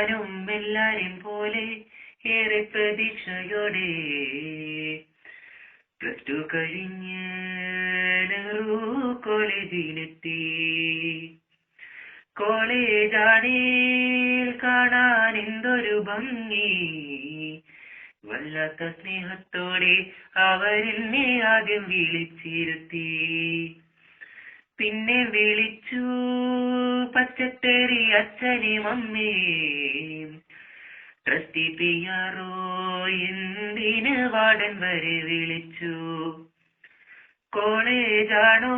ഞാനും എല്ലാരും പോലെ ഏറെ പ്രതീക്ഷയോടെ പ്ലസ് ടു കഴിഞ്ഞ് നെഹ്റു കോളേജിലെത്തി. കോളേജാണേൽ കാണാൻ എന്തൊരു ഭംഗി, വല്ലാത്ത സ്നേഹത്തോടെ അവരെന്നെ ആദ്യം വിളിച്ചിരുത്തി. പിന്നെ വിളിച്ചു പച്ചത്തേറി അച്ഛനെയും അമ്മയും, ട്രസ്റ്റി പിയാറോ എന്തിന് വാർഡൻ വരെ വിളിച്ചു. കോളേജാണോ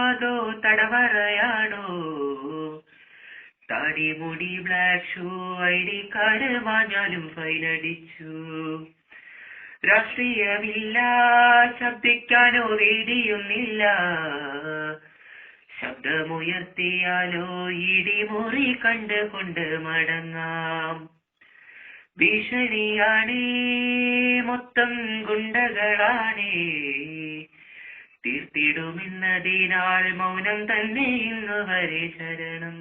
അതോ തടവറയാണോ, താടി മുടി ബ്ലാക്ക് ഷൂ ID കാർഡ് മാഞ്ഞാലും ഫൈനടിച്ചു. രാഷ്ട്രീയമില്ല, ശബ്ദിക്കാനോ വേദിയൊന്നില്ല, ശബ്ദമുയർത്തിയാലോ ഇടിമുറി കണ്ടുകൊണ്ട് മടങ്ങാം. ഭീഷണിയാണേ മൊത്തം ഗുണ്ടകളാണേ, തീർത്തിടുമെന്നതിനാൽ മൗനം തന്നെ ഇന്നുവരെ ശരണം.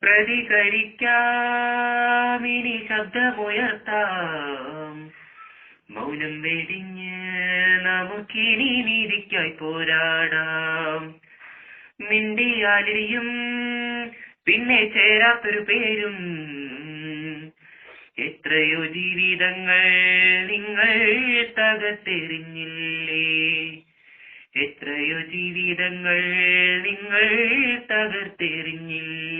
പ്രതികരിക്കാം, ഇനി ശബ്ദമുയർത്താം, മൗനം വെടിഞ്ഞ് നമുക്കിനി നീതിക്കായി പോരാടാം. മിണ്ടിയാലിരിയും പിന്നെ ചേരാത്തൊരു പേരും, എത്രയോ ജീവിതങ്ങൾ നിങ്ങൾ തകർത്തെറിഞ്ഞില്ലേ, എത്രയോ ജീവിതങ്ങൾ നിങ്ങൾ തകർത്തെറിഞ്ഞില്ലേ.